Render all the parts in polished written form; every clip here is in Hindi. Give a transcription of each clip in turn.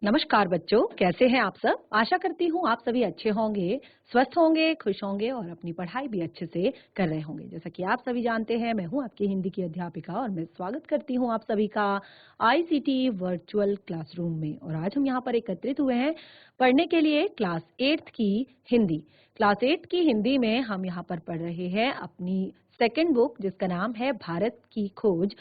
नमस्कार बच्चों, कैसे हैं आप सब? आशा करती हूँ आप सभी अच्छे होंगे, स्वस्थ होंगे, खुश होंगे और अपनी पढ़ाई भी अच्छे से कर रहे होंगे। जैसा कि आप सभी जानते हैं, मैं हूँ आपकी हिंदी की अध्यापिका और मैं स्वागत करती हूँ आप सभी का आईसीटी वर्चुअल क्लासरूम में। और आज हम यहाँ पर एकत्रित हुए हैं पढ़ने के लिए क्लास 8th की हिंदी। क्लास 8 की हिंदी में हम यहाँ पर पढ़ रहे हैं अपनी सेकेंड बुक जिसका नाम है भारत की खोज।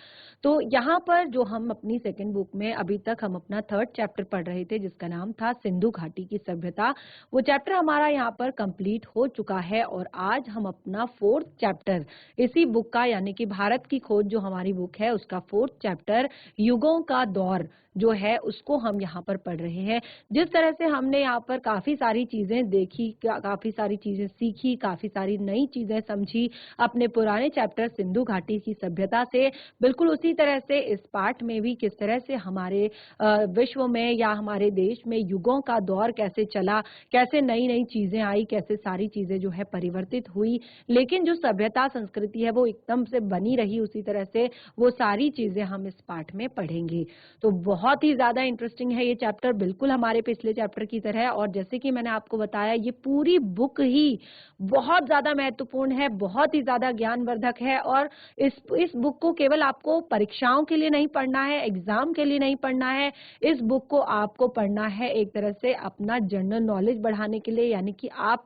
तो यहाँ पर जो हम अपनी सेकेंड बुक में अभी तक हम अपना थर्ड चैप्टर पढ़ रहे थे जिसका नाम था सिंधु घाटी की सभ्यता, वो चैप्टर हमारा यहाँ पर कंप्लीट हो चुका है और आज हम अपना फोर्थ चैप्टर इसी बुक का यानी कि भारत की खोज जो हमारी बुक है उसका फोर्थ चैप्टर युगों का दौर जो है उसको हम यहाँ पर पढ़ रहे हैं। जिस तरह से हमने यहाँ पर काफी सारी चीजें देखी, काफी सारी चीजें सीखी, काफी सारी नई चीजें समझी अपने पुराने चैप्टर सिंधु घाटी की सभ्यता से, बिल्कुल उसी तरह से इस पाठ में भी किस तरह से हमारे विश्व में या हमारे देश में युगों का दौर कैसे चला, कैसे नई नई चीजें आई, कैसे सारी चीजें जो है परिवर्तित हुई, लेकिन जो सभ्यता संस्कृति है वो एकदम से बनी रही उसी तरह से, वो सारी चीजें हम इस पाठ में पढ़ेंगे। तो बहुत ही ज्यादा इंटरेस्टिंग है ये चैप्टर, बिल्कुल हमारे पिछले चैप्टर की तरह। और जैसे कि मैंने आपको बताया ये पूरी बुक ही बहुत ज्यादा महत्वपूर्ण है, बहुत ही ज्यादा ज्ञानवर्धक है। और इस बुक को केवल आपको परीक्षाओं के लिए नहीं पढ़ना है, एग्जाम के लिए नहीं पढ़ना है, इस बुक को आपको पढ़ना है एक तरह से अपना जनरल नॉलेज बढ़ाने के लिए, यानी कि आप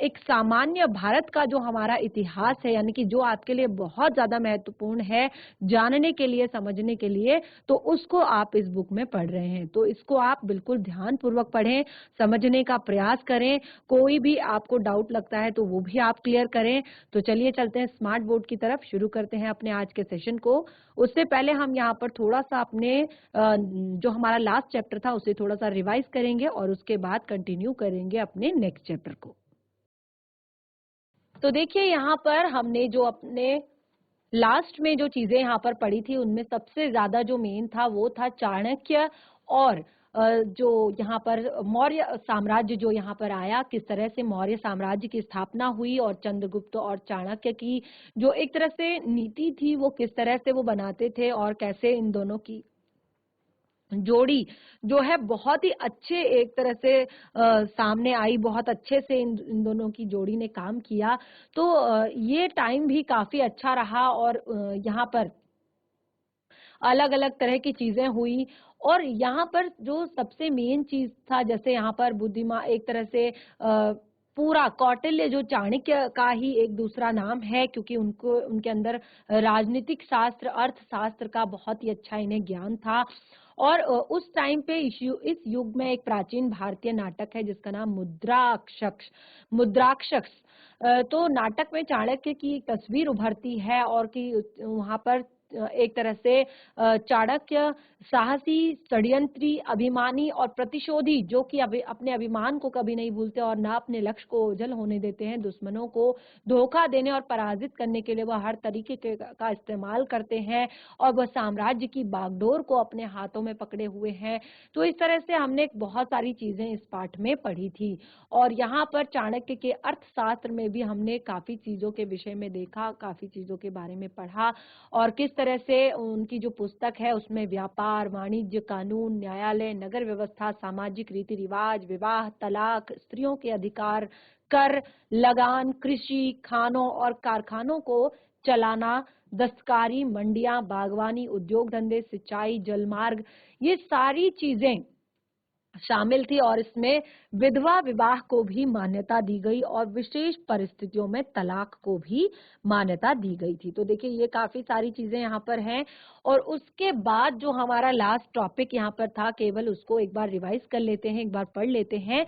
एक सामान्य भारत का जो हमारा इतिहास है यानी कि जो आपके लिए बहुत ज्यादा महत्वपूर्ण है जानने के लिए, समझने के लिए, तो उसको आप इस बुक में पढ़ रहे हैं। तो इसको आप बिल्कुल ध्यान पूर्वक पढ़ें, समझने का प्रयास करें, कोई भी आपको डाउट लगता है तो वो भी आप क्लियर करें। तो चलिए चलते हैं स्मार्ट बोर्ड की तरफ, शुरू करते हैं अपने आज के सेशन को। उससे पहले हम यहाँ पर थोड़ा सा अपने जो हमारा लास्ट चैप्टर था उसे थोड़ा सा रिवाइज करेंगे और उसके बाद कंटिन्यू करेंगे अपने नेक्स्ट चैप्टर को। तो देखिए यहाँ पर हमने जो अपने लास्ट में जो चीजें यहाँ पर पढ़ी थी उनमें सबसे ज्यादा जो मेन था वो था चाणक्य और जो यहाँ पर मौर्य साम्राज्य जो यहाँ पर आया, किस तरह से मौर्य साम्राज्य की स्थापना हुई और चंद्रगुप्त और चाणक्य की जो एक तरह से नीति थी वो किस तरह से वो बनाते थे और कैसे इन दोनों की जोड़ी जो है बहुत ही अच्छे एक तरह से सामने आई, बहुत अच्छे से इन दोनों की जोड़ी ने काम किया। तो ये टाइम भी काफी अच्छा रहा और यहाँ पर अलग अलग तरह की चीजें हुई। और यहाँ पर जो सबसे मेन चीज था, जैसे यहाँ पर बुद्धिमा एक तरह से पूरा कौटिल्य जो चाणक्य का ही एक दूसरा नाम है क्योंकि उनको उनके अंदर राजनीतिक शास्त्र, अर्थशास्त्र का बहुत ही अच्छा इन्हें ज्ञान था। और उस टाइम पे इस युग में एक प्राचीन भारतीय नाटक है जिसका नाम मुद्राक्षक्ष मुद्राक्षक्ष तो नाटक में चाणक्य की एक तस्वीर उभरती है और कि वहां पर एक तरह से चाणक्य साहसी, षड्यंत्री, अभिमानी और प्रतिशोधी जो कि अपने अभिमान को कभी नहीं भूलते और ना अपने लक्ष्य को ओझल होने देते हैं, दुश्मनों को धोखा देने और पराजित करने के लिए वह हर तरीके का इस्तेमाल करते हैं और वह साम्राज्य की बागडोर को अपने हाथों में पकड़े हुए हैं। तो इस तरह से हमने बहुत सारी चीजें इस पाठ में पढ़ी थी और यहाँ पर चाणक्य के अर्थशास्त्र में भी हमने काफी चीजों के विषय में देखा, काफी चीजों के बारे में पढ़ा और किस तरह से उनकी जो पुस्तक है उसमें व्यापार, वाणिज्य, कानून, न्यायालय, नगर व्यवस्था, सामाजिक रीति रिवाज, विवाह, तलाक, स्त्रियों के अधिकार, कर, लगान, कृषि, खानों और कारखानों को चलाना, दस्तकारी, मंडियां, बागवानी, उद्योग धंधे, सिंचाई, जलमार्ग, ये सारी चीजें शामिल थी और इसमें विधवा विवाह को भी मान्यता दी गई और विशेष परिस्थितियों में तलाक को भी मान्यता दी गई थी। तो देखिए ये काफी सारी चीजें यहाँ पर हैं और उसके बाद जो हमारा लास्ट टॉपिक यहाँ पर था, केवल उसको एक बार रिवाइज कर लेते हैं, एक बार पढ़ लेते हैं।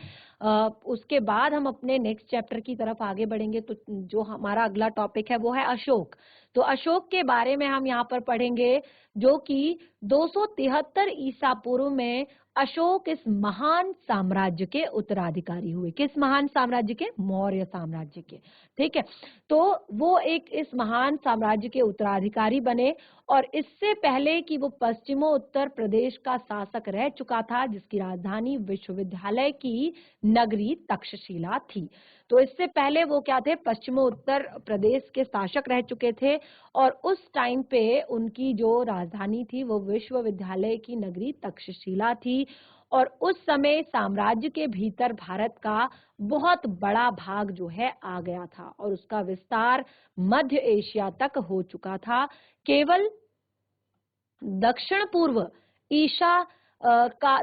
उसके बाद हम अपने नेक्स्ट चैप्टर की तरफ आगे बढ़ेंगे। तो जो हमारा अगला टॉपिक है वो है अशोक। तो अशोक के बारे में हम यहाँ पर पढ़ेंगे जो कि 273 ईसा पूर्व में अशोक इस महान साम्राज्य के उत्तराधिकारी हुए। किस महान साम्राज्य के? मौर्य साम्राज्य के। ठीक है, तो वो एक इस महान साम्राज्य के उत्तराधिकारी बने और इससे पहले कि वो पश्चिमोत्तर प्रदेश का शासक रह चुका था जिसकी राजधानी विश्वविद्यालय की नगरी तक्षशिला थी। तो इससे पहले वो क्या थे, पश्चिमोत्तर प्रदेश के शासक रह चुके थे और उस टाइम पे उनकी जो राजधानी थी वो विश्वविद्यालय की नगरी तक्षशिला थी और उस समय साम्राज्य के भीतर भारत का बहुत बड़ा भाग जो है आ गया था और उसका विस्तार मध्य एशिया तक हो चुका था। केवल दक्षिण पूर्व ईशा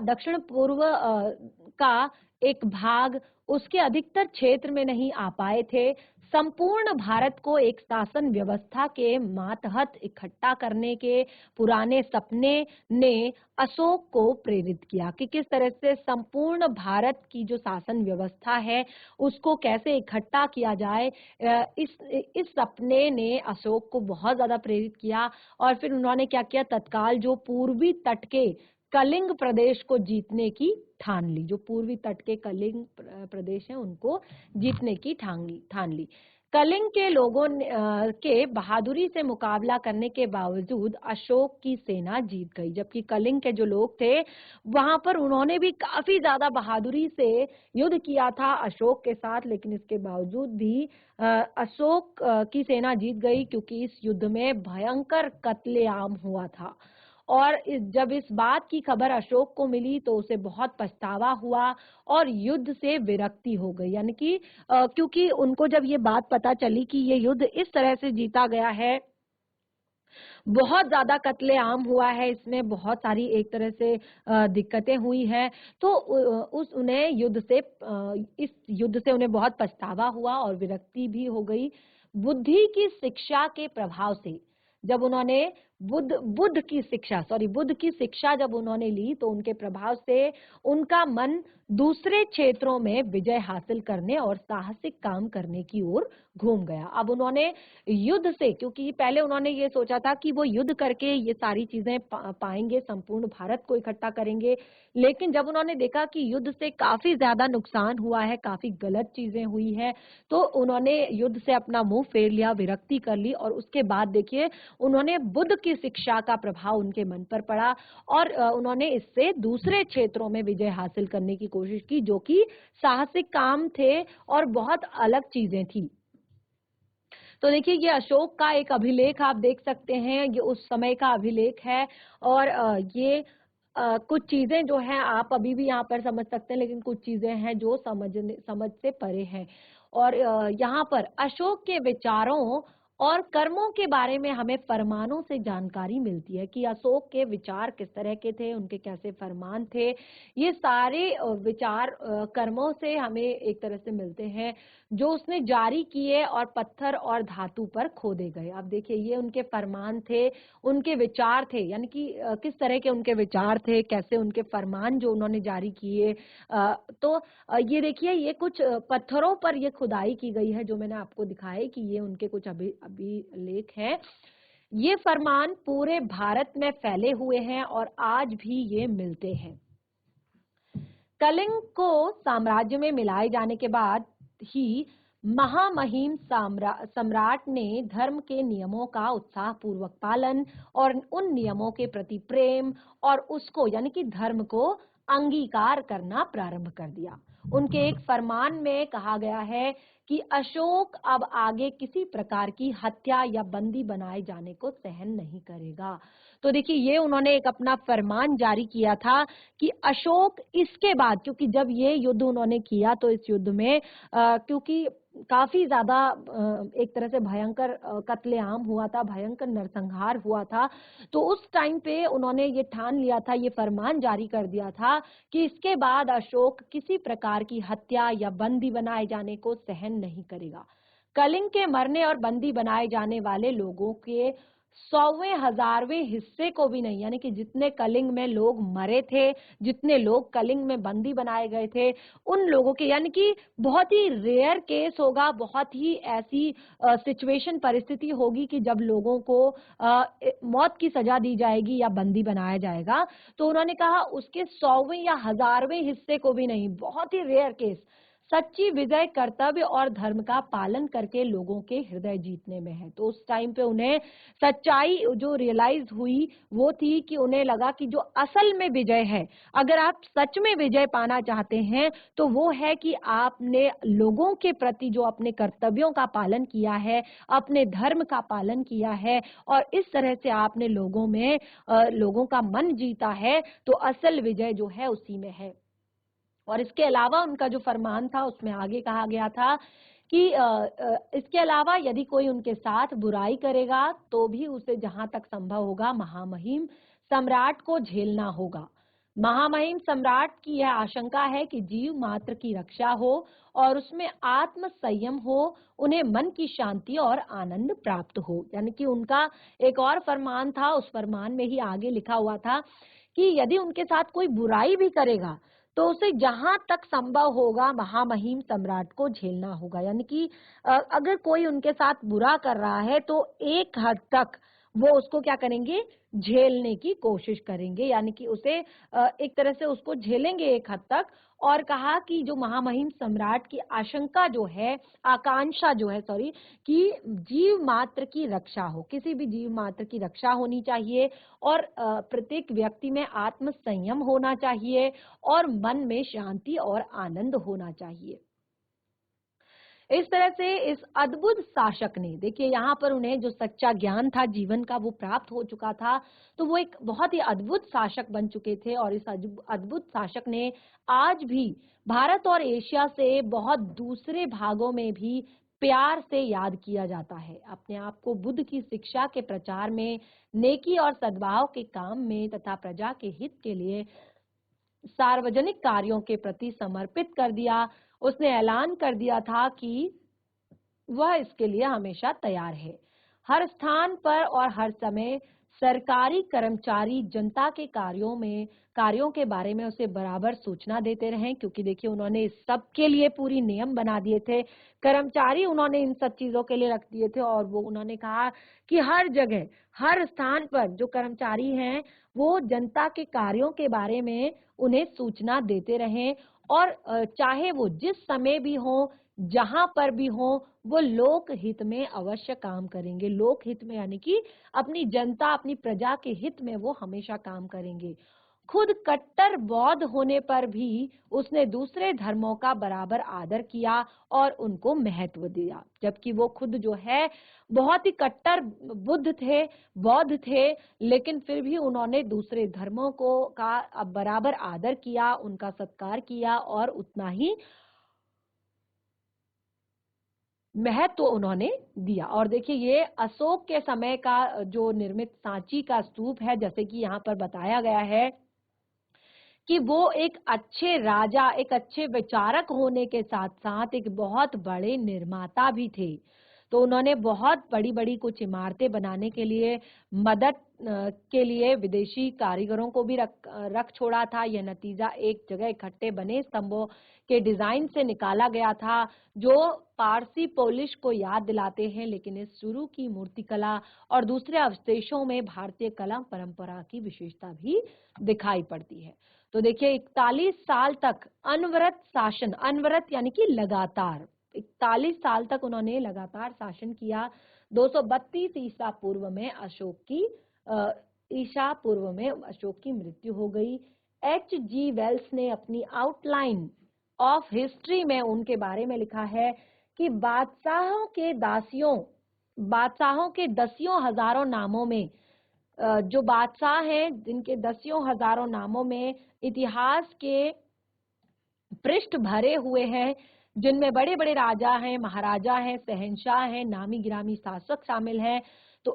दक्षिण पूर्व का एक भाग, उसके अधिकतर क्षेत्र में नहीं आ पाए थे। संपूर्ण भारत को एक शासन व्यवस्था के मातहत इकट्ठा करने के पुराने सपने ने अशोक को प्रेरित किया कि किस तरह से संपूर्ण भारत की जो शासन व्यवस्था है उसको कैसे इकट्ठा किया जाए। इस सपने ने अशोक को बहुत ज्यादा प्रेरित किया और फिर उन्होंने क्या किया, तत्काल जो पूर्वी तट के कलिंग प्रदेश को जीतने की ठान ली। जो पूर्वी तट के कलिंग प्रदेश है उनको जीतने की ठान ली। कलिंग के लोगों के बहादुरी से मुकाबला करने के बावजूद अशोक की सेना जीत गई, जबकि कलिंग के जो लोग थे वहां पर उन्होंने भी काफी ज्यादा बहादुरी से युद्ध किया था अशोक के साथ, लेकिन इसके बावजूद भी अशोक की सेना जीत गई क्योंकि इस युद्ध में भयंकर कत्लेआम हुआ था। और जब इस बात की खबर अशोक को मिली तो उसे बहुत पछतावा हुआ और युद्ध से विरक्ति हो गई। यानी कि क्योंकि उनको जब ये बात पता चली कि ये युद्ध इस तरह से जीता गया है, बहुत ज्यादा कत्लेआम हुआ है, इसमें बहुत सारी एक तरह से दिक्कतें हुई हैं, तो उन्हें इस युद्ध से उन्हें बहुत पछतावा हुआ और विरक्ति भी हो गई। बुद्धि की शिक्षा के प्रभाव से जब उन्होंने बुद्ध की शिक्षा जब उन्होंने ली तो उनके प्रभाव से उनका मन दूसरे क्षेत्रों में विजय हासिल करने और साहसिक काम करने की ओर घूम गया। अब उन्होंने युद्ध से, क्योंकि पहले उन्होंने ये सोचा था कि वो युद्ध करके ये सारी चीजें पाएंगे, संपूर्ण भारत को इकट्ठा करेंगे, लेकिन जब उन्होंने देखा कि युद्ध से काफी ज्यादा नुकसान हुआ है, काफी गलत चीजें हुई है, तो उन्होंने युद्ध से अपना मुंह फेर लिया, विरक्ति कर ली और उसके बाद देखिए उन्होंने बुद्ध की शिक्षा का प्रभाव उनके मन पर पड़ा और उन्होंने इससे दूसरे क्षेत्रों में विजय हासिल करने की कोशिश की जो कि साहसिक काम थे और बहुत अलग चीजें थी। तो देखिए ये अशोक का एक अभिलेख आप देख सकते हैं, ये उस समय का अभिलेख है और ये कुछ चीजें जो हैं आप अभी भी यहाँ पर समझ सकते हैं, लेकिन कुछ चीजें हैं जो समझ से परे हैं। और यहाँ पर अशोक के विचारों और कर्मों के बारे में हमें फरमानों से जानकारी मिलती है कि अशोक के विचार किस तरह के थे, उनके कैसे फरमान थे। ये सारे विचार कर्मों से हमें एक तरह से मिलते हैं जो उसने जारी किए और पत्थर और धातु पर खोदे गए। अब देखिए ये उनके फरमान थे, उनके विचार थे, यानी कि किस तरह के उनके विचार थे, कैसे उनके फरमान जो उन्होंने जारी किए। तो ये देखिए ये कुछ पत्थरों पर ये खुदाई की गई है जो मैंने आपको दिखाई कि ये उनके कुछ अभिलेख हैं। ये फरमान पूरे भारत में फैले हुए हैं और आज भी ये मिलते हैं। कलिंग को साम्राज्य में मिलाए जाने के बाद ही महामहिम सम्राट ने धर्म के नियमों का उत्साह पूर्वक पालन और उन नियमों के प्रति प्रेम और उसको यानी कि धर्म को अंगीकार करना प्रारंभ कर दिया। उनके एक फरमान में कहा गया है कि अशोक अब आगे किसी प्रकार की हत्या या बंदी बनाए जाने को सहन नहीं करेगा। तो देखिए ये उन्होंने एक अपना फरमान जारी किया था कि अशोक इसके बाद, क्योंकि जब ये युद्ध उन्होंने किया तो इस युद्ध में क्योंकि काफी ज्यादा एक तरह से भयंकर कत्लेआम हुआ था, भयंकर नरसंहार हुआ था, तो उस टाइम पे उन्होंने ये ठान लिया था, ये फरमान जारी कर दिया था कि इसके बाद अशोक किसी प्रकार की हत्या या बंदी बनाए जाने को सहन नहीं करेगा। कलिंग के मरने और बंदी बनाए जाने वाले लोगों के 100वें 1000वें हिस्से को भी नहीं, यानी कि जितने कलिंग में लोग मरे थे, जितने लोग कलिंग में बंदी बनाए गए थे, उन लोगों के, यानी कि बहुत ही रेयर केस होगा, बहुत ही ऐसी सिचुएशन परिस्थिति होगी कि जब लोगों को मौत की सजा दी जाएगी या बंदी बनाया जाएगा, तो उन्होंने कहा उसके 100वें या 1000वें हिस्से को भी नहीं, बहुत ही रेयर केस, सच्ची विजय कर्तव्य और धर्म का पालन करके लोगों के हृदय जीतने में है। तो उस टाइम पे उन्हें सच्चाई जो रियलाइज हुई वो थी कि उन्हें लगा कि जो असल में विजय है, अगर आप सच में विजय पाना चाहते हैं तो वो है कि आपने लोगों के प्रति जो अपने कर्तव्यों का पालन किया है, अपने धर्म का पालन किया है और इस तरह से आपने लोगों का मन जीता है, तो असल विजय जो है उसी में है। और इसके अलावा उनका जो फरमान था उसमें आगे कहा गया था कि इसके अलावा यदि कोई उनके साथ बुराई करेगा तो भी उसे जहां तक संभव होगा महामहिम सम्राट को झेलना होगा। महामहिम सम्राट की यह आशंका है कि जीव मात्र की रक्षा हो और उसमें आत्म संयम हो, उन्हें मन की शांति और आनंद प्राप्त हो। यानी कि उनका एक और फरमान था, उस फरमान में ही आगे लिखा हुआ था कि यदि उनके साथ कोई बुराई भी करेगा तो उसे जहां तक संभव होगा महामहिम सम्राट को झेलना होगा। यानी कि अगर कोई उनके साथ बुरा कर रहा है तो एक हद तक वो उसको क्या करेंगे, झेलने की कोशिश करेंगे, यानी कि उसे एक तरह से उसको झेलेंगे एक हद तक। और कहा कि जो महामहिम सम्राट की आशंका जो है, आकांक्षा जो है सॉरी, कि जीव मात्र की रक्षा हो, किसी भी जीव मात्र की रक्षा होनी चाहिए और प्रत्येक व्यक्ति में आत्म संयम होना चाहिए और मन में शांति और आनंद होना चाहिए। इस तरह से इस अद्भुत शासक ने, देखिए यहाँ पर उन्हें जो सच्चा ज्ञान था जीवन का वो प्राप्त हो चुका था, तो वो एक बहुत ही अद्भुत शासक बन चुके थे। और इस अद्भुत शासक ने आज भी भारत और एशिया से बहुत दूसरे भागों में भी प्यार से याद किया जाता है। अपने आप को बुद्ध की शिक्षा के प्रचार में, नेकी और सद्भाव के काम में तथा प्रजा के हित के लिए सार्वजनिक कार्यों के प्रति समर्पित कर दिया। उसने ऐलान कर दिया था कि वह इसके लिए हमेशा तैयार है। हर स्थान पर और हर समय सरकारी कर्मचारी जनता के कार्यों के बारे में उसे बराबर सूचना देते रहे, क्योंकि देखिए उन्होंने इस सब के लिए पूरी नियम बना दिए थे। कर्मचारी उन्होंने इन सब चीजों के लिए रख दिए थे और वो उन्होंने कहा कि हर जगह, हर स्थान पर जो कर्मचारी हैं वो जनता के कार्यों के बारे में उन्हें सूचना देते रहें और चाहे वो जिस समय भी हो, जहां पर भी हो, वो लोक हित में अवश्य काम करेंगे। लोक हित में यानी कि अपनी जनता, अपनी प्रजा के हित में वो हमेशा काम करेंगे। खुद कट्टर बौद्ध होने पर भी उसने दूसरे धर्मों का बराबर आदर किया और उनको महत्व दिया, जबकि वो खुद जो है बहुत ही कट्टर बौद्ध थे, लेकिन फिर भी उन्होंने दूसरे धर्मों का बराबर आदर किया, उनका सत्कार किया और उतना ही महत्व उन्होंने दिया। और देखिए ये अशोक के समय का जो निर्मित सांची का स्तूप है, जैसे कि यहाँ पर बताया गया है कि वो एक अच्छे राजा, एक अच्छे विचारक होने के साथ साथ एक बहुत बड़े निर्माता भी थे। तो उन्होंने बहुत बड़ी-बड़ी कुछ इमारतें बनाने के लिए मदद के लिए विदेशी कारीगरों को भी रख छोड़ा था। यह नतीजा एक जगह इकट्ठे बने स्तंभों के डिजाइन से निकाला गया था, जो पारसी पोलिश को याद दिलाते हैं, लेकिन इस शुरू की मूर्तिकला और दूसरे अवशेषों में भारतीय कला परंपरा की विशेषता भी दिखाई पड़ती है। तो देखिए 41 साल तक अनवरत शासन, अनवरत यानी कि लगातार 41 साल तक उन्होंने लगातार शासन किया। 232 ईसा पूर्व में अशोक की मृत्यु हो गई। H.G. वेल्स ने अपनी आउटलाइन ऑफ हिस्ट्री में उनके बारे में लिखा है कि बादशाहों के दसियों हजारों नामों में, जो बादशाह हैं जिनके दसियों हजारों नामों में इतिहास के पृष्ठ भरे हुए हैं, जिनमें बड़े बड़े राजा हैं, महाराजा हैं, शहंशाह हैं, नामी गिरामी शासक शामिल हैं, तो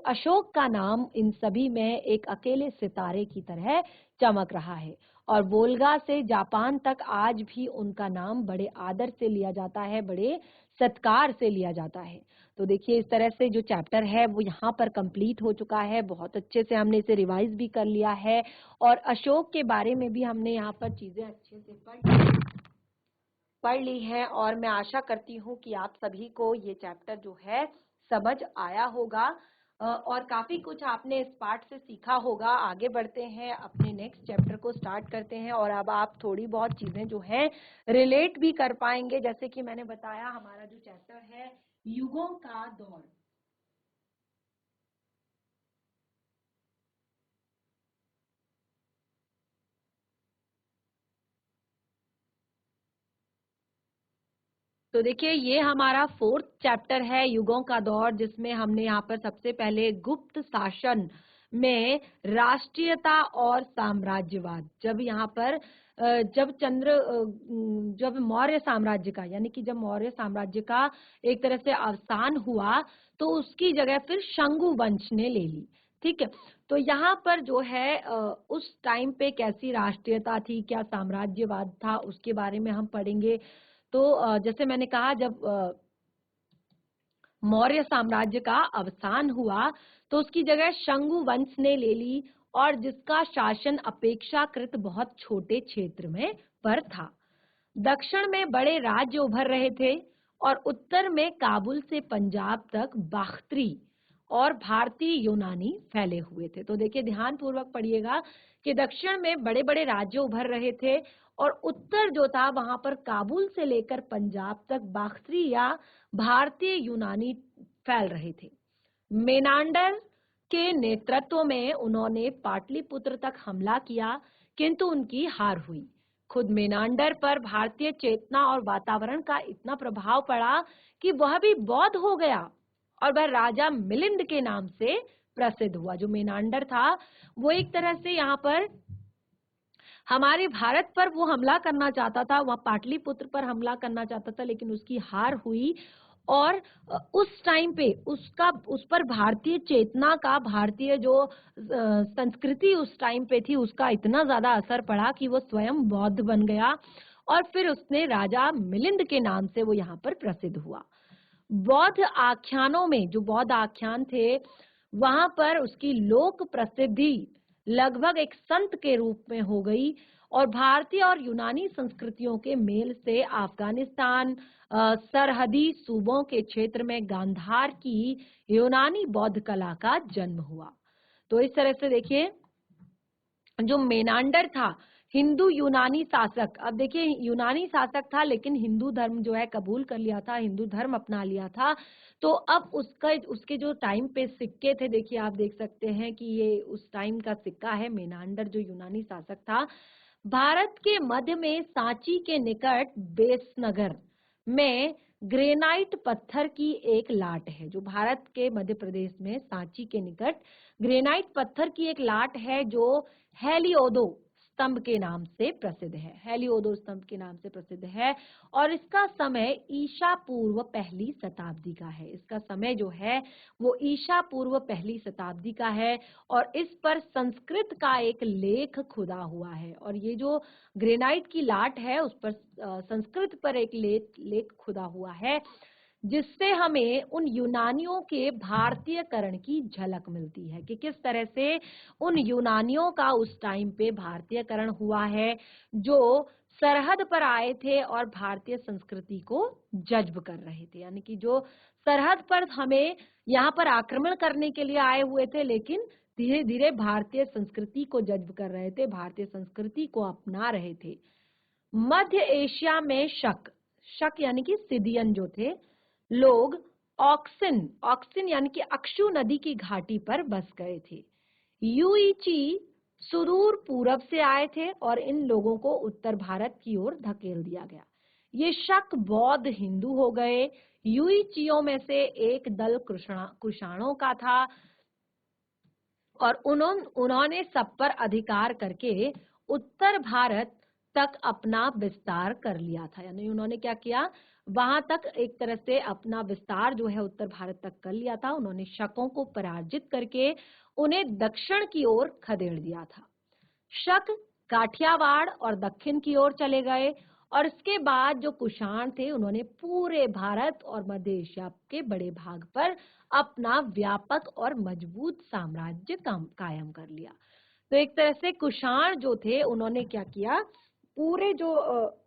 अशोक का नाम इन सभी में एक अकेले सितारे की तरह चमक रहा है। और वोल्गा से जापान तक आज भी उनका नाम बड़े आदर से लिया जाता है, बड़े सत्कार से लिया जाता है। तो देखिए इस तरह से जो चैप्टर है वो यहाँ पर कंप्लीट हो चुका है। बहुत अच्छे से हमने इसे रिवाइज भी कर लिया है और अशोक के बारे में भी हमने यहाँ पर चीजें अच्छे से पढ़ ली है। और मैं आशा करती हूँ कि आप सभी को ये चैप्टर जो है समझ आया होगा। और काफी कुछ आपने इस पार्ट से सीखा होगा। आगे बढ़ते हैं, अपने नेक्स्ट चैप्टर को स्टार्ट करते हैं और अब आप थोड़ी बहुत चीजें जो हैं रिलेट भी कर पाएंगे। जैसे कि मैंने बताया, हमारा जो चैप्टर है युगों का दौर। तो देखिए, ये हमारा फोर्थ चैप्टर है युगों का दौर, जिसमें हमने यहाँ पर सबसे पहले गुप्त शासन में राष्ट्रीयता और साम्राज्यवाद, जब यहाँ पर जब मौर्य साम्राज्य का, यानी कि जब मौर्य साम्राज्य का एक तरह से अवसान हुआ तो उसकी जगह फिर शंगु वंश ने ले ली। ठीक है, तो यहाँ पर जो है उस टाइम पे कैसी राष्ट्रीयता थी, क्या साम्राज्यवाद था, उसके बारे में हम पढ़ेंगे। तो जैसे मैंने कहा, जब मौर्य साम्राज्य का अवसान हुआ तो उसकी जगह शंगु वंश ने ले ली, और जिसका शासन अपेक्षाकृत बहुत छोटे क्षेत्र में पर था। दक्षिण में बड़े राज्य उभर रहे थे और उत्तर में काबुल से पंजाब तक बाख्तरी और भारतीय यूनानी फैले हुए थे। तो देखिए, ध्यान पूर्वक पढ़िएगा कि दक्षिण में बड़े बड़े राज्य उभर रहे थे और उत्तर जो था वहां पर काबुल से लेकर पंजाब तक बाख्तरी या भारतीय यूनानी फैल रहे थे। मेनांडर के नेतृत्व में उन्होंने पाटलिपुत्र तक हमला किया, किंतु उनकी हार हुई। खुद मेनांडर पर भारतीय चेतना और वातावरण का इतना प्रभाव पड़ा कि वह भी बौद्ध हो गया और वह राजा मिलिंद के नाम से प्रसिद्ध हुआ। जो मेनांडर था वो एक तरह से यहाँ पर हमारे भारत पर वो हमला करना चाहता था, वह पाटलिपुत्र पर हमला करना चाहता था, लेकिन उसकी हार हुई। और उस टाइम पे उस पर भारतीय चेतना का, भारतीय जो संस्कृति उस टाइम पे थी, उसका इतना ज्यादा असर पड़ा कि वो स्वयं बौद्ध बन गया और फिर उसने राजा मिलिंद के नाम से वो यहाँ पर प्रसिद्ध हुआ। बौद्ध आख्यानों में, जो बौद्ध आख्यान थे, वहां पर उसकी लोक प्रसिद्धि लगभग एक संत के रूप में हो गई और भारतीय और यूनानी संस्कृतियों के मेल से अफगानिस्तान सरहदी सूबों के क्षेत्र में गांधार की यूनानी बौद्ध कला का जन्म हुआ। तो इस तरह से देखिए, जो मेनांडर था हिंदू यूनानी शासक, अब देखिए यूनानी शासक था लेकिन हिंदू धर्म जो है कबूल कर लिया था, हिंदू धर्म अपना लिया था। तो अब उसके जो टाइम पे सिक्के थे, देखिए आप देख सकते हैं कि ये उस टाइम का सिक्का है। मेनांडर जो यूनानी शासक था, भारत के मध्य में सांची के निकट बेसनगर में ग्रेनाइट पत्थर की एक लाट है। जो भारत के मध्य प्रदेश में सांची के निकट ग्रेनाइट पत्थर की एक लाट है, जो हेलियोदो स्तंभ के नाम से प्रसिद्ध है। हेलियोदो स्तंभ के नाम से प्रसिद्ध है और इसका समय ईसा पूर्व पहली शताब्दी का है। इसका समय जो है वो ईसा पूर्व पहली शताब्दी का है और इस पर संस्कृत का एक लेख खुदा हुआ है। और ये जो ग्रेनाइट की लाट है उस पर संस्कृत पर एक लेख खुदा हुआ है, जिससे हमें उन यूनानियों के भारतीयकरण की झलक मिलती है कि किस तरह से उन यूनानियों का उस टाइम पे भारतीयकरण हुआ है, जो सरहद पर आए थे और भारतीय संस्कृति को जज्ब कर रहे थे। यानी कि जो सरहद पर हमें यहाँ पर आक्रमण करने के लिए आए हुए थे, लेकिन धीरे धीरे भारतीय संस्कृति को जज्ब कर रहे थे, भारतीय संस्कृति को अपना रहे थे। मध्य एशिया में शक यानी कि सिदियन जो थे लोग ऑक्सिन यानी कि अक्षु नदी की घाटी पर बस गए थे। यूईची सुदूर पूरब से आए थे और इन लोगों को उत्तर भारत की ओर धकेल दिया गया। ये शक बौद्ध हिंदू हो गए। यूईचियों में से एक दल कुषाणों का था और उन्होंने सब पर अधिकार करके उत्तर भारत तक अपना विस्तार कर लिया था। यानी उन्होंने क्या किया, वहां तक एक तरह से अपना विस्तार जो है उत्तर भारत तक कर लिया था। उन्होंने शकों को पराजित करके उन्हें दक्षिण की ओर खदेड़ दिया था। शक काठियावाड़ और दक्षिण की ओर चले गए और इसके बाद जो कुषाण थे उन्होंने पूरे भारत और मध्य एशिया के बड़े भाग पर अपना व्यापक और मजबूत साम्राज्य कायम कर लिया। तो एक तरह से कुषाण जो थे उन्होंने क्या किया, पूरे जो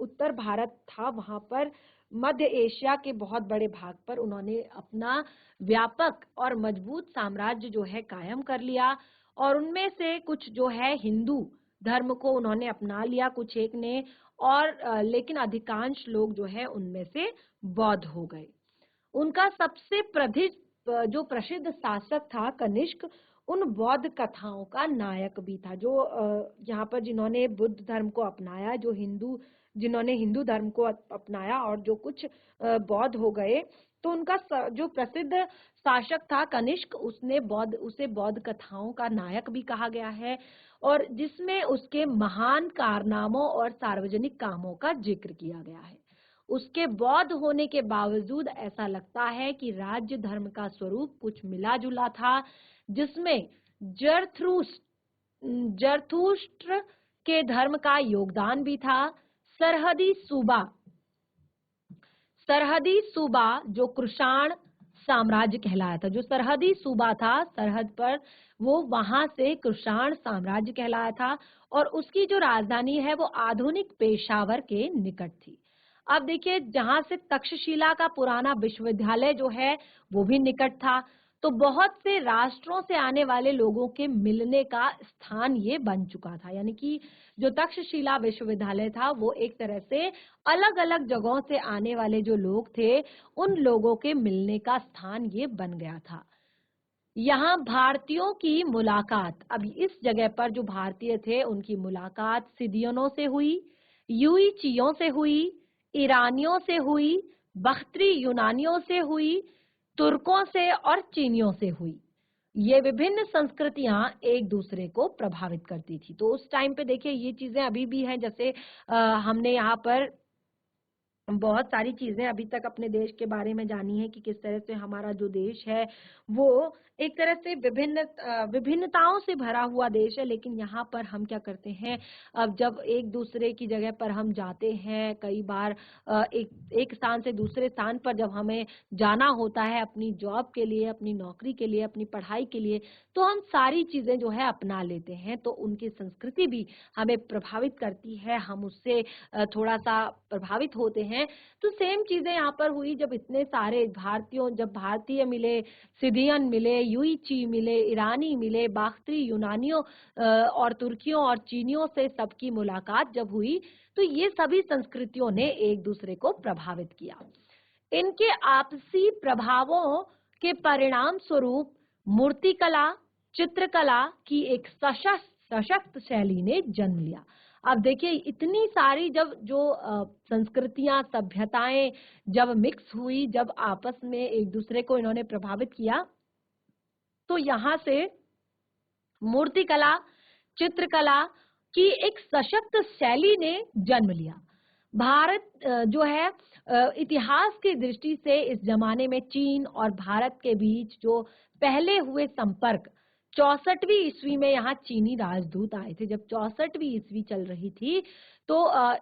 उत्तर भारत था वहां पर मध्य एशिया के बहुत बड़े भाग पर उन्होंने अपना व्यापक और मजबूत साम्राज्य जो है कायम कर लिया। और उनमें से कुछ जो है हिंदू धर्म को उन्होंने अपना लिया, कुछ एक ने, और लेकिन अधिकांश लोग जो है उनमें से बौद्ध हो गए। उनका सबसे जो प्रसिद्ध शासक था कनिष्क, उन बौद्ध कथाओं का नायक भी था। जो यहाँ पर जिन्होंने बुद्ध धर्म को अपनाया, जिन्होंने हिंदू धर्म को अपनाया और जो कुछ बौद्ध हो गए, तो उनका जो प्रसिद्ध शासक था कनिष्क, उसे बौद्ध कथाओं का नायक भी कहा गया है, और जिसमें उसके महान कारनामों और सार्वजनिक कामों का जिक्र किया गया है। उसके बौद्ध होने के बावजूद ऐसा लगता है कि राज्य धर्म का स्वरूप कुछ मिला जुला था, जिसमें जरथुस्त्र के धर्म का योगदान भी था। सरहदी सूबा जो कुषाण साम्राज्य कहलाया था, जो सरहदी सूबा था सरहद पर, वो वहां से कुषाण साम्राज्य कहलाया था, और उसकी जो राजधानी है वो आधुनिक पेशावर के निकट थी। अब देखिए, जहां से तक्षशिला का पुराना विश्वविद्यालय जो है वो भी निकट था, तो बहुत से राष्ट्रों से आने वाले लोगों के मिलने का स्थान ये बन चुका था। यानी कि जो तक्षशिला विश्वविद्यालय था वो एक तरह से अलग अलग जगहों से आने वाले जो लोग थे उन लोगों के मिलने का स्थान ये बन गया था। यहाँ भारतीयों की मुलाकात, अब इस जगह पर जो भारतीय थे उनकी मुलाकात सिदियनों से हुई, यूईचियों से हुई, ईरानियों से हुई, बख्तरी यूनानियों से हुई, तुर्कों से और चीनियों से हुई। ये विभिन्न संस्कृतियां एक दूसरे को प्रभावित करती थी। तो उस टाइम पे देखिए ये चीजें अभी भी हैं। जैसे हमने यहाँ पर बहुत सारी चीजें अभी तक अपने देश के बारे में जानी है कि किस तरह से हमारा जो देश है वो एक तरह से विभिन्नताओं से भरा हुआ देश है। लेकिन यहाँ पर हम क्या करते हैं, अब जब एक दूसरे की जगह पर हम जाते हैं, कई बार एक स्थान से दूसरे स्थान पर जब हमें जाना होता है अपनी जॉब के लिए, अपनी नौकरी के लिए, अपनी पढ़ाई के लिए, तो हम सारी चीजें जो है अपना लेते हैं। तो उनकी संस्कृति भी हमें प्रभावित करती है, हम उससे थोड़ा सा प्रभावित होते हैं। तो सेम चीजें यहाँ पर हुई। जब इतने सारे जब भारतीय मिले, सिदियन मिले, यूईची मिले, ईरानी मिले, बाख्तरी यूनानियों और तुर्कियों और चीनियों से सबकी मुलाकात जब हुई, तो ये सभी संस्कृतियों ने एक दूसरे को प्रभावित किया। इनके आपसी प्रभावों के परिणाम स्वरूप मूर्तिकला, चित्रकला की एक सशक्त शैली ने जन्म लिया। अब देखिए, इतनी सारी जो संस्कृतियां, सभ्यताएं जब मिक्स हुई, जब आपस में एक दूसरे को इन्होंने प्रभावित किया, तो यहाँ से मूर्तिकला, चित्रकला की एक सशक्त शैली ने जन्म लिया। भारत जो है इतिहास की दृष्टि से इस जमाने में चीन और भारत के बीच जो पहले हुए संपर्क, 64वीं ईस्वी में यहाँ चीनी राजदूत आए थे। जब 64वीं ईस्वी चल रही थी, तो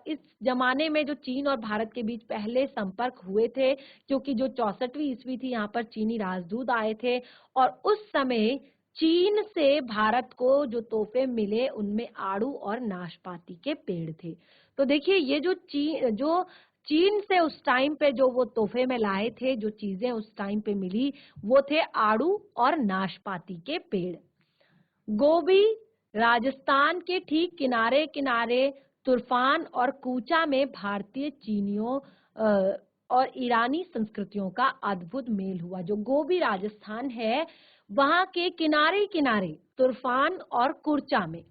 इस जमाने में जो चीन और भारत के बीच पहले संपर्क हुए थे, क्योंकि जो 64वीं ईस्वी थी यहाँ पर चीनी राजदूत आए थे, और उस समय चीन से भारत को जो तोहफे मिले उनमें आड़ू और नाशपाती के पेड़ थे। तो देखिए, ये जो चीन से उस टाइम पे जो वो तोहफे में लाए थे, जो चीजें उस टाइम पे मिली, वो थे आड़ू और नाशपाती के पेड़। गोबी, राजस्थान के ठीक किनारे किनारे तुर्फान और कूचा में भारतीय, चीनियों और ईरानी संस्कृतियों का अद्भुत मेल हुआ। जो गोबी राजस्थान है, वहां के किनारे किनारे तुर्फान और कूचा में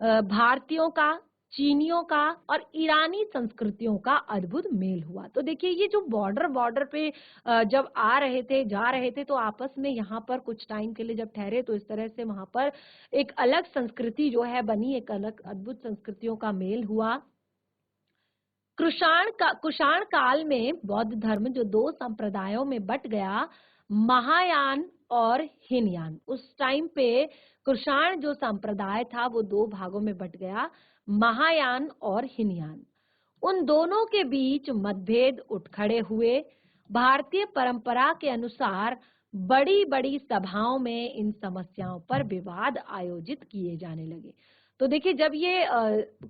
भारतीयों का, चीनियों का और ईरानी संस्कृतियों का अद्भुत मेल हुआ। तो देखिए, ये जो बॉर्डर पे जब आ रहे थे, जा रहे थे, तो आपस में यहाँ पर कुछ टाइम के लिए जब ठहरे, तो इस तरह से वहां पर एक अलग संस्कृति जो है बनी, एक अलग अद्भुत संस्कृतियों का मेल हुआ। कुषाण काल में बौद्ध धर्म जो दो संप्रदायों में बट गया, महायान और हीनयान। उस टाइम पे कुषाण जो संप्रदाय था वो दो भागों में बट गया, महायान और हीनयान। उन दोनों के बीच मतभेद उठ खड़े हुए। भारतीय परंपरा के अनुसार बड़ी बड़ी सभाओं में इन समस्याओं पर विवाद आयोजित किए जाने लगे। तो देखिए जब ये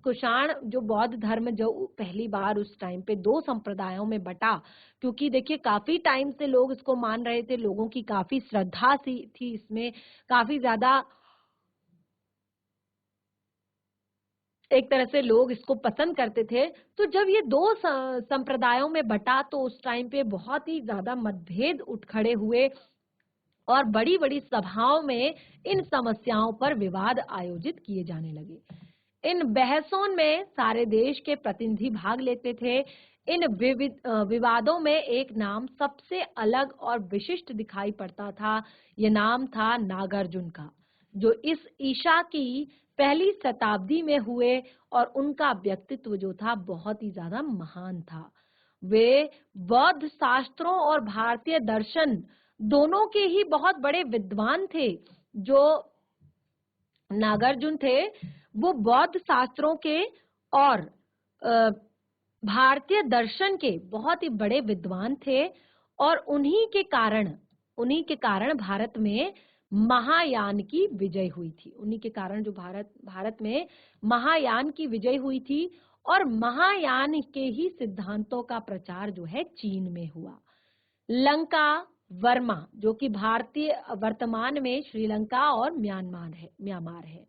कुषाण जो बौद्ध धर्म जो पहली बार उस टाइम पे दो संप्रदायों में बटा, क्योंकि देखिए काफी टाइम से लोग इसको मान रहे थे, लोगों की काफी श्रद्धा सी थी इसमें, काफी ज्यादा एक तरह से लोग इसको पसंद करते थे। तो जब ये दो संप्रदायों में बटा तो उस टाइम पे बहुत ही ज्यादा मतभेद उठ खड़े हुए और बड़ी बड़ी सभाओं में इन समस्याओं पर विवाद आयोजित किए जाने लगे। इन बहसों में सारे देश के प्रतिनिधि भाग लेते थे। इन विवादों में एक नाम सबसे अलग और विशिष्ट दिखाई पड़ता था। ये नाम था नागार्जुन का, जो इस ईसा की पहली शताब्दी में हुए और उनका व्यक्तित्व जो था बहुत ही ज्यादा महान था। वे बौद्ध शास्त्रों और भारतीय दर्शन दोनों के ही बहुत बड़े विद्वान थे। जो नागार्जुन थे वो बौद्ध शास्त्रों के और भारतीय दर्शन के बहुत ही बड़े विद्वान थे और उन्हीं के कारण भारत में महायान की विजय हुई थी। उन्हीं के कारण जो भारत में महायान की विजय हुई थी और महायान के ही सिद्धांतों का प्रचार जो है चीन में हुआ। लंका, वर्मा जो कि भारतीय वर्तमान में श्रीलंका और म्यांमार है,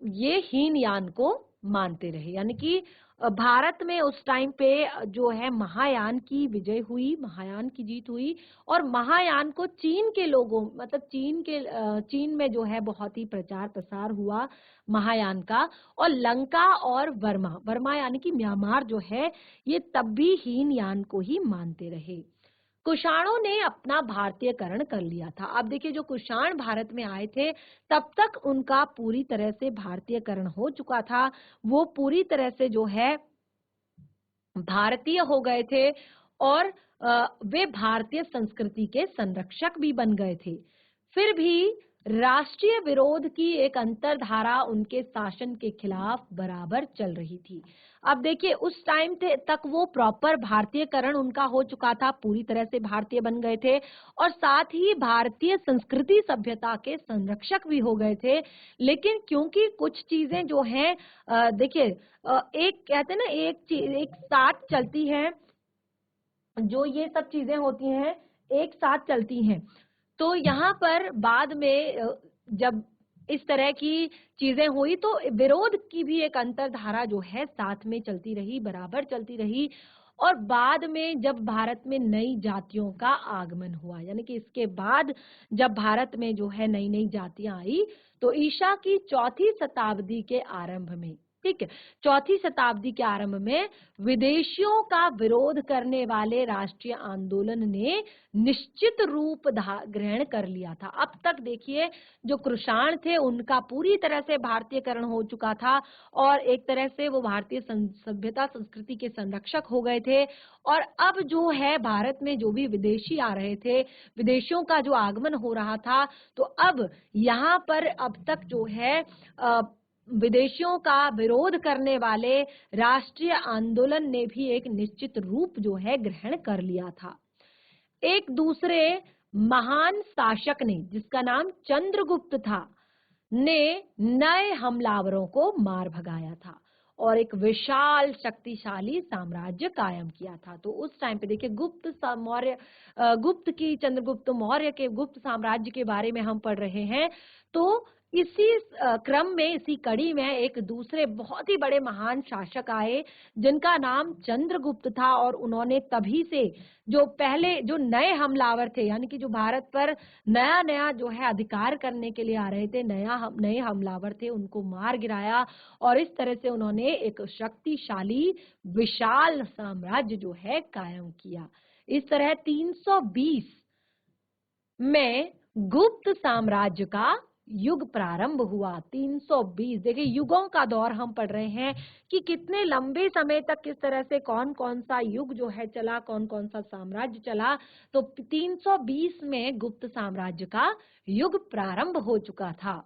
ये हीनयान को मानते रहे। यानी कि भारत में उस टाइम पे जो है महायान की विजय हुई, महायान की जीत हुई और महायान को चीन के लोगों मतलब चीन में जो है बहुत ही प्रचार प्रसार हुआ महायान का। और लंका और वर्मा यानी कि म्यांमार जो है ये तब भी हीनयान को ही मानते रहे। कुषाणों ने अपना भारतीयकरण कर लिया था। अब देखिए जो कुषाण भारत में आए थे तब तक उनका पूरी तरह से भारतीयकरण हो चुका था। वो पूरी तरह से जो है भारतीय हो गए थे और वे भारतीय संस्कृति के संरक्षक भी बन गए थे। फिर भी राष्ट्रीय विरोध की एक अंतरधारा उनके शासन के खिलाफ बराबर चल रही थी। अब देखिए उस टाइम तक वो प्रॉपर भारतीयकरण उनका हो चुका था, पूरी तरह से भारतीय बन गए थे और साथ ही भारतीय संस्कृति सभ्यता के संरक्षक भी हो गए थे। लेकिन क्योंकि कुछ चीजें जो हैं देखिए एक कहते हैं ना एक साथ चलती है, जो ये सब चीजें होती हैं एक साथ चलती हैं। तो यहाँ पर बाद में जब इस तरह की चीजें हुई तो विरोध की भी एक अंतरधारा जो है साथ में चलती रही, बराबर चलती रही। और बाद में जब भारत में नई जातियों का आगमन हुआ, यानी कि इसके बाद जब भारत में जो है नई नई जातियां आई तो ईसा की चौथी शताब्दी के आरंभ में, ठीक है, चौथी शताब्दी के आरंभ में विदेशियों का विरोध करने वाले राष्ट्रीय आंदोलन ने निश्चित रूप ग्रहण कर लिया था। अब तक देखिए जो कुषाण थे उनका पूरी तरह से भारतीयकरण हो चुका था और एक तरह से वो भारतीय सभ्यता संस्कृति के संरक्षक हो गए थे। और अब जो है भारत में जो भी विदेशी आ रहे थे, विदेशियों का जो आगमन हो रहा था, तो अब यहाँ पर अब तक जो है विदेशियों का विरोध करने वाले राष्ट्रीय आंदोलन ने भी एक निश्चित रूप जो है ग्रहण कर लिया था। एक दूसरे महान शासक ने, जिसका नाम चंद्रगुप्त था, ने नए हमलावरों को मार भगाया था और एक विशाल शक्तिशाली साम्राज्य कायम किया था। तो उस टाइम पे देखिए चंद्रगुप्त मौर्य के गुप्त साम्राज्य के बारे में हम पढ़ रहे हैं। तो इसी क्रम में, इसी कड़ी में एक दूसरे बहुत ही बड़े महान शासक आए जिनका नाम चंद्रगुप्त था और उन्होंने तभी से जो पहले जो नए हमलावर थे, यानी कि जो भारत पर नया नया जो है अधिकार करने के लिए आ रहे थे, नए हमलावर थे, उनको मार गिराया और इस तरह से उन्होंने एक शक्तिशाली विशाल साम्राज्य जो है कायम किया। इस तरह 320 में गुप्त साम्राज्य का युग प्रारंभ हुआ। 320, देखिए युगों का दौर हम पढ़ रहे हैं कि कितने लंबे समय तक किस तरह से कौन कौन सा युग जो है चला, कौन कौन सा साम्राज्य चला। तो 320 में गुप्त साम्राज्य का युग प्रारंभ हो चुका था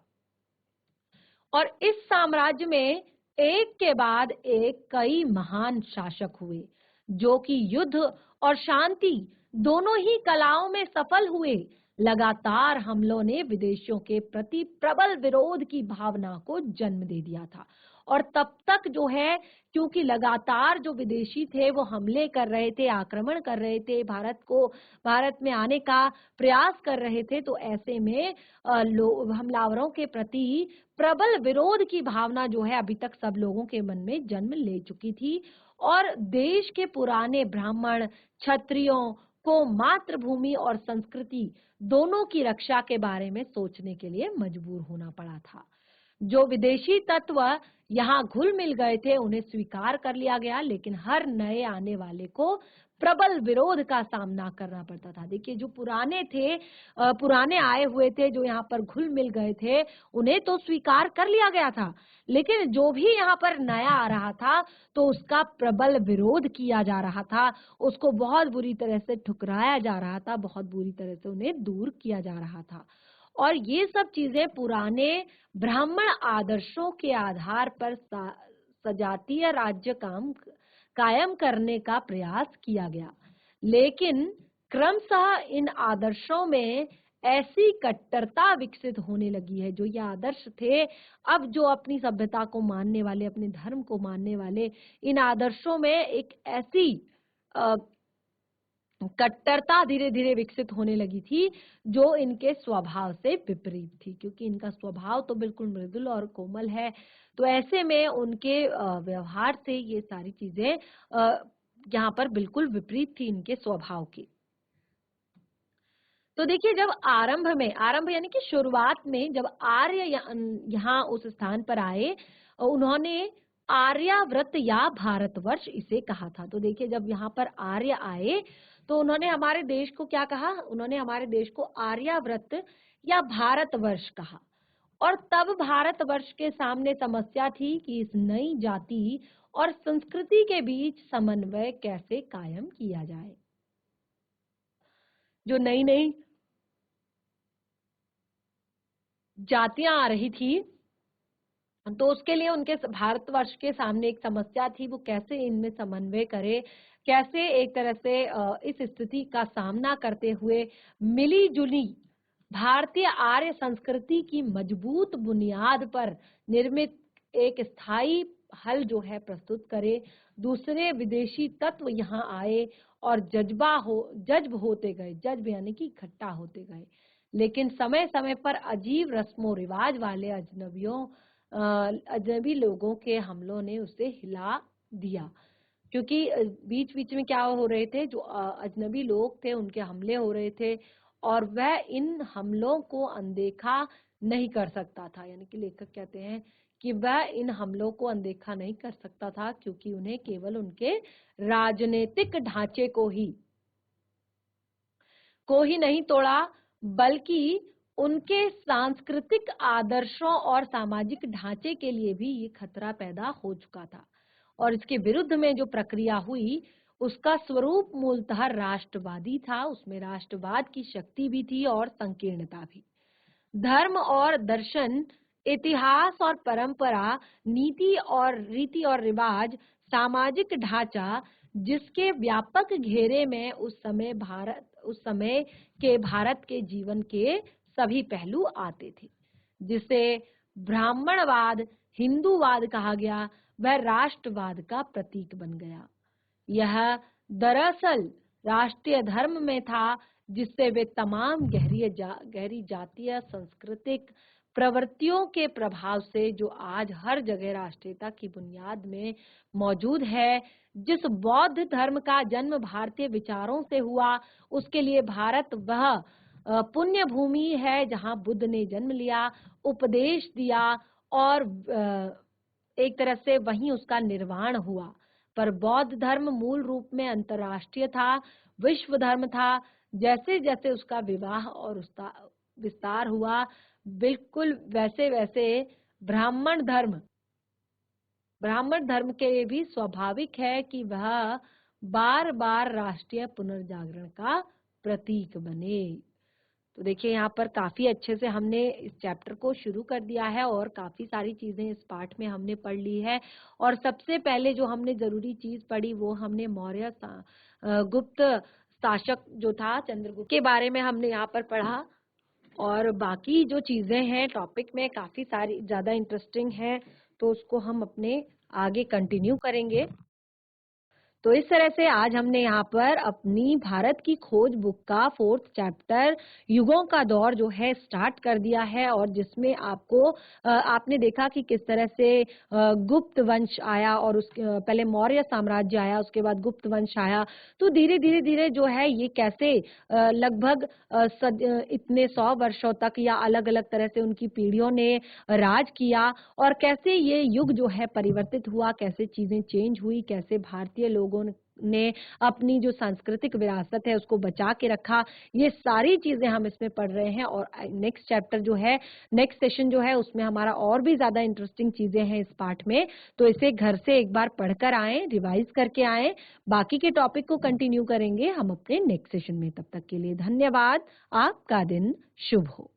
और इस साम्राज्य में एक के बाद एक कई महान शासक हुए जो कि युद्ध और शांति दोनों ही कलाओं में सफल हुए। लगातार हमलों ने विदेशियों के प्रति प्रबल विरोध की भावना को जन्म दे दिया था। और तब तक जो है, क्योंकि लगातार जो विदेशी थे वो हमले कर रहे थे, आक्रमण कर रहे थे, भारत में आने का प्रयास कर रहे थे, तो ऐसे में हमलावरों के प्रति प्रबल विरोध की भावना जो है अभी तक सब लोगों के मन में जन्म ले चुकी थी। और देश के पुराने ब्राह्मण, क्षत्रियों को मातृभूमि और संस्कृति दोनों की रक्षा के बारे में सोचने के लिए मजबूर होना पड़ा था। जो विदेशी तत्व यहाँ घुल मिल गए थे उन्हें स्वीकार कर लिया गया, लेकिन हर नए आने वाले को प्रबल विरोध का सामना करना पड़ता था। देखिए, जो पुराने आए हुए थे, जो यहाँ पर घुल मिल गए थे, उन्हें तो स्वीकार कर लिया गया था, लेकिन जो भी यहाँ पर नया आ रहा था तो उसका प्रबल विरोध किया जा रहा था, उसको बहुत बुरी तरह से ठुकराया जा रहा था, बहुत बुरी तरह से उन्हें दूर किया जा रहा था। और ये सब चीजें पुराने ब्राह्मण आदर्शों के आधार पर सजातीय राज्य कायम करने का प्रयास किया गया, लेकिन क्रमशः इन आदर्शों में ऐसी कट्टरता विकसित होने लगी है। जो ये आदर्श थे, अब जो अपनी सभ्यता को मानने वाले, अपने धर्म को मानने वाले, इन आदर्शों में एक ऐसी कट्टरता धीरे धीरे विकसित होने लगी थी जो इनके स्वभाव से विपरीत थी, क्योंकि इनका स्वभाव तो बिल्कुल मृदुल और कोमल है। तो ऐसे में उनके व्यवहार से ये सारी चीजें यहाँ पर बिल्कुल विपरीत थी इनके स्वभाव की। तो देखिए, जब आरंभ यानी कि शुरुआत में जब आर्य यहाँ उस स्थान पर आए, उन्होंने आर्याव्रत या भारतवर्ष इसे कहा था। तो देखिए, जब यहाँ पर आर्य आए तो उन्होंने हमारे देश को क्या कहा? उन्होंने हमारे देश को आर्याव्रत या भारतवर्ष कहा। और तब भारतवर्ष के सामने समस्या थी कि इस नई जाति और संस्कृति के बीच समन्वय कैसे कायम किया जाए। जो नई नई जातियां आ रही थी, तो उसके लिए उनके भारतवर्ष के सामने एक समस्या थी, वो कैसे इनमें समन्वय करे, कैसे एक तरह से इस स्थिति का सामना करते हुए मिली जुली भारतीय आर्य संस्कृति की मजबूत बुनियाद पर निर्मित एक स्थायी हल जो है प्रस्तुत करे। दूसरे विदेशी तत्व यहाँ आए और जज्ब होते गए, जज्ब यानी कि इकट्ठा होते गए, लेकिन समय समय पर अजीब रस्मों रिवाज वाले अजनबी लोगों के हमलों ने उसे हिला दिया। क्योंकि बीच बीच में क्या हो रहे थे, जो अजनबी लोग थे उनके हमले हो रहे थे और वह इन हमलों को अनदेखा नहीं कर सकता था। यानी कि लेखक कहते हैं कि वह इन हमलों को अनदेखा नहीं कर सकता था, क्योंकि उन्हें केवल उनके राजनीतिक ढांचे को ही नहीं तोड़ा, बल्कि उनके सांस्कृतिक आदर्शों और सामाजिक ढांचे के लिए भी ये खतरा पैदा हो चुका था। और इसके विरुद्ध में जो प्रक्रिया हुई उसका स्वरूप मूलतः राष्ट्रवादी था। उसमें राष्ट्रवाद की शक्ति भी थी और संकीर्णता भी। धर्म और दर्शन, इतिहास और परंपरा, नीति और रीति और रिवाज, सामाजिक ढांचा, जिसके व्यापक घेरे में उस समय के भारत के जीवन के सभी पहलू आते थे, जिसे ब्राह्मणवाद, हिंदूवाद कहा गया, वह राष्ट्रवाद का प्रतीक बन गया। यह दरअसल राष्ट्रीय धर्म में था, जिससे वे तमाम गहरी जातीय सांस्कृतिक प्रवृत्तियों के प्रभाव से जो आज हर जगह राष्ट्रीयता की बुनियाद में मौजूद है, जिस बौद्ध धर्म का जन्म भारतीय विचारों से हुआ, उसके लिए भारत वह पुण्य भूमि है जहां बुद्ध ने जन्म लिया, उपदेश दिया और एक तरह से वहीं उसका निर्वाण हुआ। पर बौद्ध धर्म मूल रूप में अंतर्राष्ट्रीय था, विश्व धर्म था। जैसे जैसे उसका विवाह और उसका विस्तार हुआ, बिल्कुल वैसे वैसे ब्राह्मण धर्म के लिए भी स्वाभाविक है कि वह बार बार राष्ट्रीय पुनर्जागरण का प्रतीक बने। तो देखिए, यहाँ पर काफी अच्छे से हमने इस चैप्टर को शुरू कर दिया है और काफी सारी चीजें इस पाठ में हमने पढ़ ली है। और सबसे पहले जो हमने जरूरी चीज पढ़ी वो हमने गुप्त शासक जो था चंद्रगुप्त के बारे में हमने यहाँ पर पढ़ा। और बाकी जो चीजें हैं टॉपिक में काफी सारी ज्यादा इंटरेस्टिंग है, तो उसको हम अपने आगे कंटिन्यू करेंगे। तो इस तरह से आज हमने यहाँ पर अपनी भारत की खोज बुक का 4th चैप्टर युगों का दौर जो है स्टार्ट कर दिया है, और जिसमें आपने देखा कि किस तरह से गुप्त वंश आया, और उसके पहले मौर्य साम्राज्य आया, उसके बाद गुप्त वंश आया। तो धीरे धीरे धीरे जो है ये कैसे लगभग इतने 100 वर्षों तक या अलग अलग तरह से उनकी पीढ़ियों ने राज किया, और कैसे ये युग जो है परिवर्तित हुआ, कैसे चीजें चेंज हुई, कैसे भारतीय लोगों ने अपनी जो सांस्कृतिक विरासत है उसको बचा के रखा। ये सारी चीजें हम इसमें पढ़ रहे हैं, और नेक्स्ट चैप्टर जो है, नेक्स्ट सेशन जो है, उसमें हमारा और भी ज्यादा इंटरेस्टिंग चीजें हैं इस पार्ट में। तो इसे घर से एक बार पढ़कर आए, रिवाइज करके आए, बाकी के टॉपिक को कंटिन्यू करेंगे हम अपने नेक्स्ट सेशन में। तब तक के लिए धन्यवाद। आपका दिन शुभ हो।